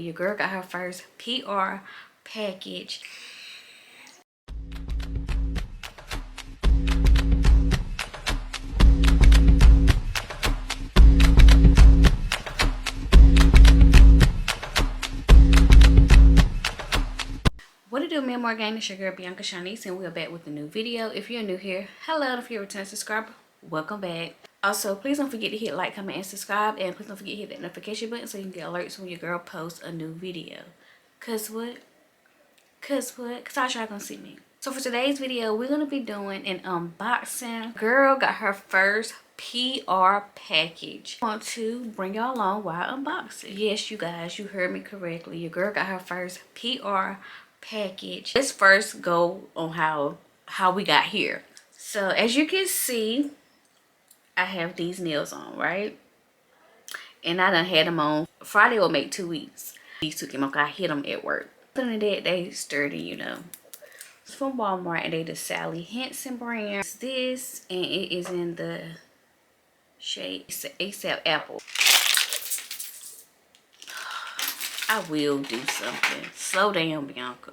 Your girl got her first PR package. What it do, me and Morgan? It's your girl Bianca Shanice, and we're back with a new video. If you're new here, hello. If you're a return subscriber, welcome back. Also, please don't forget to hit like, comment, and subscribe, and please don't forget to hit that notification button so you can get alerts when your girl posts a new video. Cause what? Cause y'all gonna see me. So for today's video, we're gonna be doing an unboxing. Girl got her first PR package. I want to bring y'all along while unboxing. Yes, you guys, you heard me correctly. Your girl got her first PR package. Let's first go on how we got here. So as you can see, I have these nails on, right? And I done had them on. Friday will make 2 weeks. These two came off. I hit them at work. Other than that, they sturdy, you know. It's from Walmart, and they the Sally Hansen brand. It's this, and it is in the shade ASAP Apple. I will do something. Slow down, Bianca.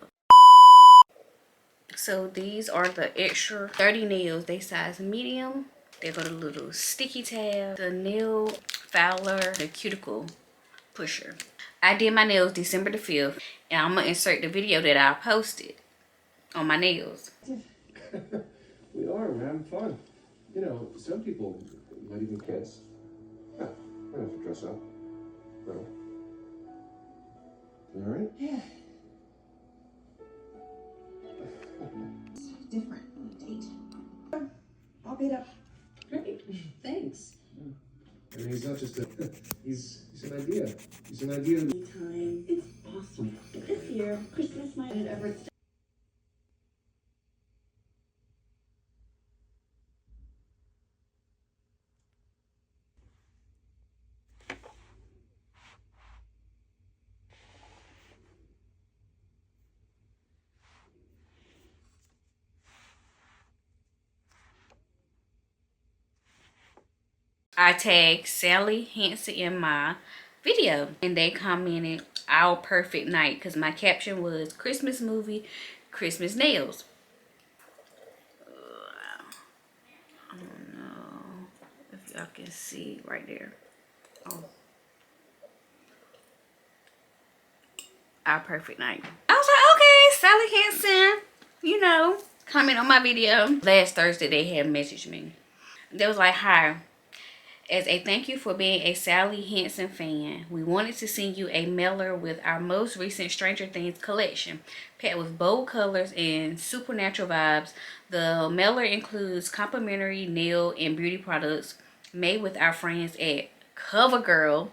So these are the extra 30 nails. They size medium. They got a little sticky tab, the nail filer, the cuticle pusher. I did my nails December the 5th, and I'm gonna insert the video that I posted on my nails. We are, we're having fun. You know, some people might even kiss. Yeah, I don't have to dress up. No. You alright? Yeah. It's different on a date. I'll beat up. Great. Thanks. I mean, he's not just a, he's an idea. He's an idea. Time. It's awesome. This year, Christmas might have ever. I tagged Sally Hansen in my video, and they commented our perfect night, because my caption was Christmas movie, Christmas nails. I don't know if y'all can see right there. Oh, our perfect night. I was like, okay, Sally Hansen, you know, comment on my video. Last Thursday they had messaged me. They was like, hi, as a thank you for being a Sally Hansen fan, we wanted to send you a mailer with our most recent Stranger Things collection, packed with bold colors and supernatural vibes. The mailer includes complimentary nail and beauty products made with our friends at Covergirl.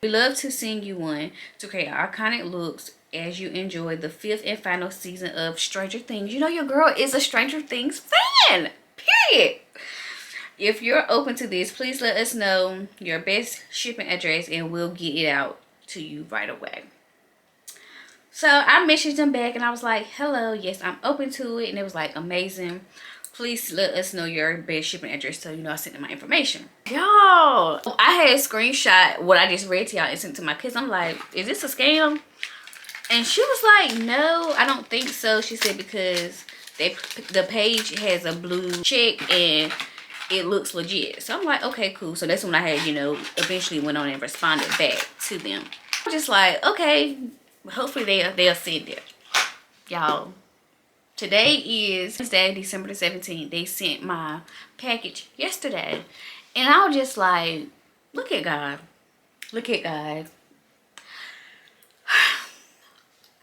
We love to send you one to create iconic looks as you enjoy the 5th and final season of Stranger Things. You know your girl is a Stranger Things fan, period. If you're open to this, please let us know your best shipping address and we'll get it out to you right away. So I messaged them back and I was like, hello, yes, I'm open to it. And it was like, amazing. Please let us know your best shipping address so you know I sent them my information. Y'all, I had screenshot what I just read to y'all and sent to my kids. I'm like, is this a scam? And she was like, no, I don't think so. She said because the page has a blue check and it looks legit. So I'm like, okay, cool. So that's when I had, you know, eventually went on and responded back to them. I'm just like, okay, hopefully they'll send it. Y'all, today is Wednesday, December the 17th. They sent my package yesterday. And I was just like, look at God. Look at God.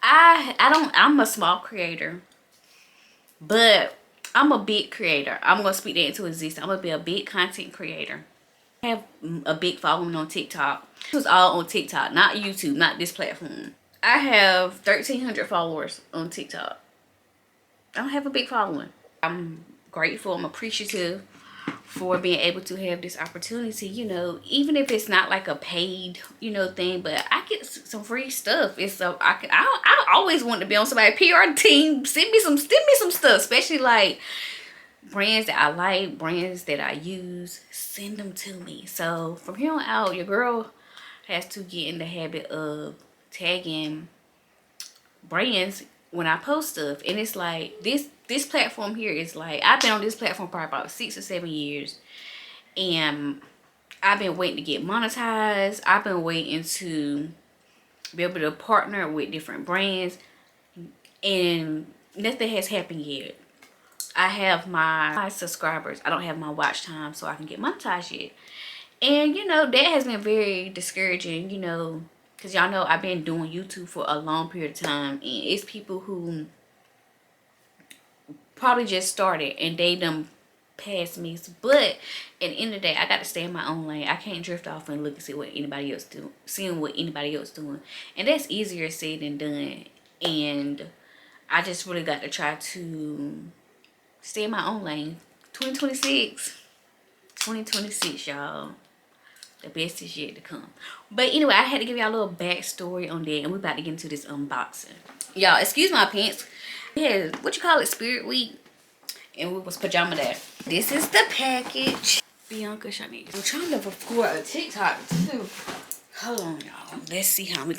I'm a small creator, but I'm a big creator. I'm going to speak that into existence. I'm going to be a big content creator. I have a big following on TikTok. This was all on TikTok, not YouTube, not this platform. I have 1,300 followers on TikTok. I don't have a big following. I'm grateful. I'm appreciative for being able to have this opportunity, you know, even if it's not like a paid, you know, thing, but I get some free stuff. It's so I always want to be on somebody's PR team. Send me some stuff, especially like brands that I like, brands that I use. Send them to me. So from here on out, your girl has to get in the habit of tagging brands when I post stuff. And it's like this platform here is like, I've been on this platform probably about 6 or 7 years, and I've been waiting to get monetized. I've been waiting to be able to partner with different brands, and nothing has happened yet. I have my subscribers, I don't have my watch time, so I can get monetized yet. And you know, that has been very discouraging, you know, because y'all know I've been doing YouTube for a long period of time, and it's people who probably just started and they done past me. But at the end of the day, I got to stay in my own lane. I can't drift off and look and see what anybody else do, seeing what anybody else doing, and that's easier said than done. And I just really got to try to stay in my own lane. 2026, y'all. The best is yet to come. But anyway, I had to give y'all a little backstory on that, and we're about to get into this unboxing. Y'all, excuse my pants. Yeah, what you call it, Spirit Week, and we was pajama day. This is the package. Bianca Shanice. I'm trying to record a TikTok too. Hold on, y'all. Let's see how we.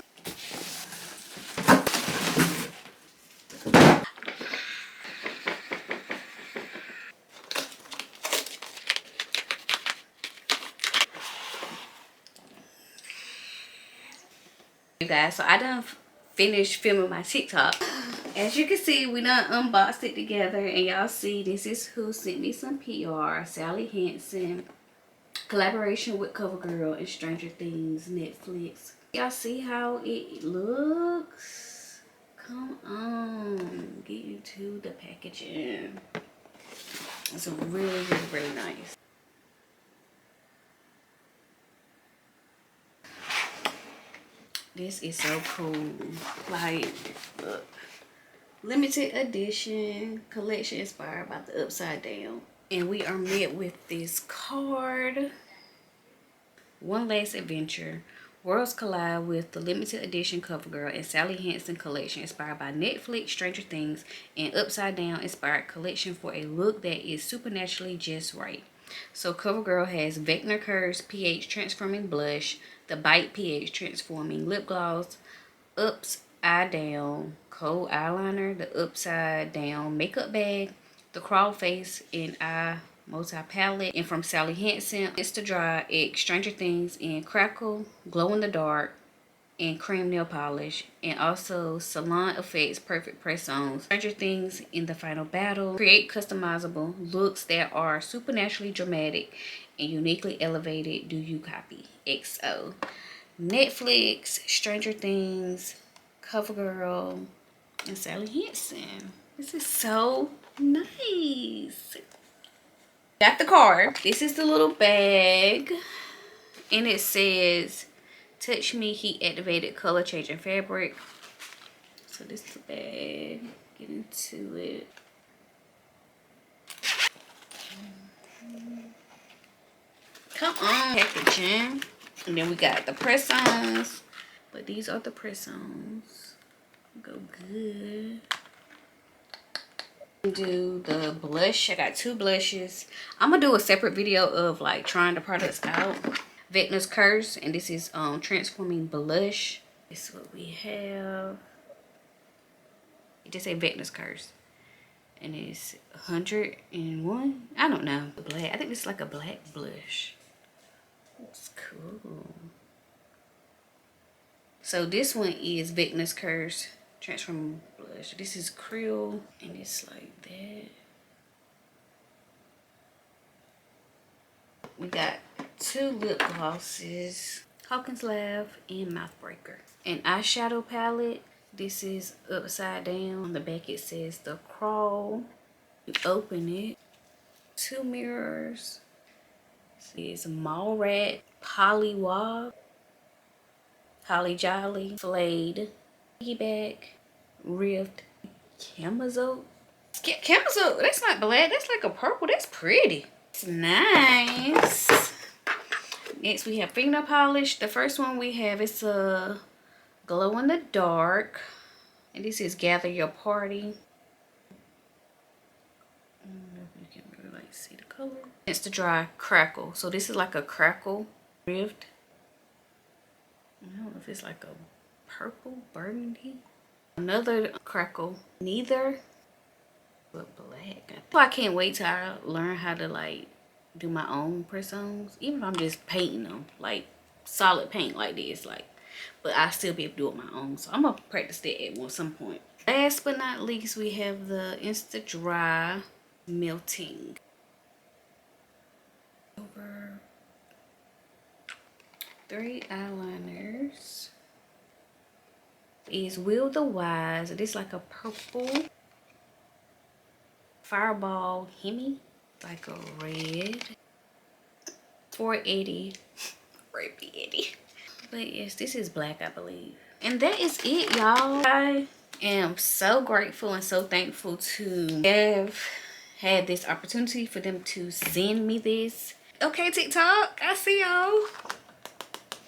You guys, so I done finished filming my TikTok. As you can see, we done unboxed it together, and y'all see this is who sent me some PR. Sally Hansen, collaboration with Covergirl and Stranger Things Netflix. Y'all see how it looks? Come on, get into the packaging. It's really, really, really nice. This is so cool. Like, look. Limited edition collection inspired by the Upside Down. And we are met with this card. One last adventure. Worlds collide with the limited edition Covergirl and Sally Hansen collection inspired by Netflix, Stranger Things, and Upside Down inspired collection for a look that is supernaturally just right. So Covergirl has Vector Curves pH Transforming Blush, the Bite pH Transforming Lip Gloss, Upside Down Cold Eyeliner, the Upside Down Makeup Bag, the Crawl Face and Eye Multi Palette, and from Sally Hansen, Insta Dry X Stranger Things and Crackle Glow in the Dark and Cream Nail Polish, and also Salon Effects Perfect Press-Ons, Stranger Things in the Final Battle. Create customizable looks that are supernaturally dramatic and uniquely elevated. Do you copy? XO. Netflix, Stranger Things, Covergirl, and Sally Hansen. This is so nice. Got the card. This is the little bag, and it says Touch Me Heat Activated Color Changing Fabric. So this is the bag. Get into it. Come on, packaging. And then we got the press-ons. But these are the press-ons. Go good. Do the blush. I got 2 blushes. I'm gonna do a separate video of like trying the products out. Vector's Curse, and this is Transforming Blush. This is what we have. It just say Vector's Curse, and it's 101. I don't know. Black. I think this is like a black blush. It's cool. So this one is Vector's Curse Transforming Blush. This is Krill, and it's like that. We got 2 lip glosses, Hawkins Laugh and Mouthbreaker. An eyeshadow palette. This is Upside Down. On the back it says The Crawl. You open it. 2 mirrors. This is Mall Rat, Polywog, Holly Jolly, Flayed, Piggyback, Rift, Camazote. Camazote, that's not black. That's like a purple. That's pretty. It's nice. Next we have fingernail polish. The first one we have is a Glow in the Dark, and this is Gather Your Party. I don't know if you can really like see the color. It's the Dry Crackle. So this is like a crackle rift. I don't know if it's like a purple burgundy. Another crackle, neither but black. I can't wait till I learn how to like do my own press-ons, even if I'm just painting them like solid paint like this, like, but I still be able to do it my own. So I'm gonna practice that at some point. Last but not least, we have the Insta Dry Melting over 3 eyeliners. Is Will the Wise. It is like a purple Fireball Hemi, like a red 480 red 80. But yes, this is black, I believe. And that is it, y'all. I am so grateful and so thankful to have had this opportunity for them to send me this. Okay, TikTok, I see y'all.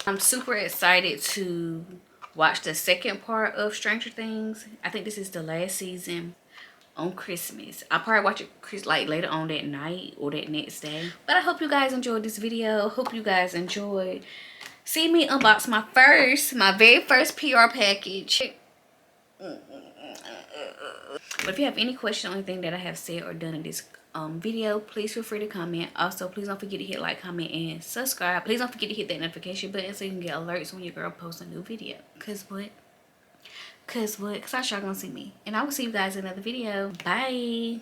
I'm super excited to watch the second part of Stranger Things. I think this is the last season on Christmas. I'll probably watch it like later on that night or that next day. But I hope you guys enjoyed this video. Hope you guys enjoyed seeing me unbox my very first PR package. But if you have any question on anything that I have said or done in this video, please feel free to comment. Also, please don't forget to hit like, comment, and subscribe. Please don't forget to hit that notification button so you can get alerts when your girl posts a new video. Cause I sure gonna see me. And I will see you guys in another video. Bye.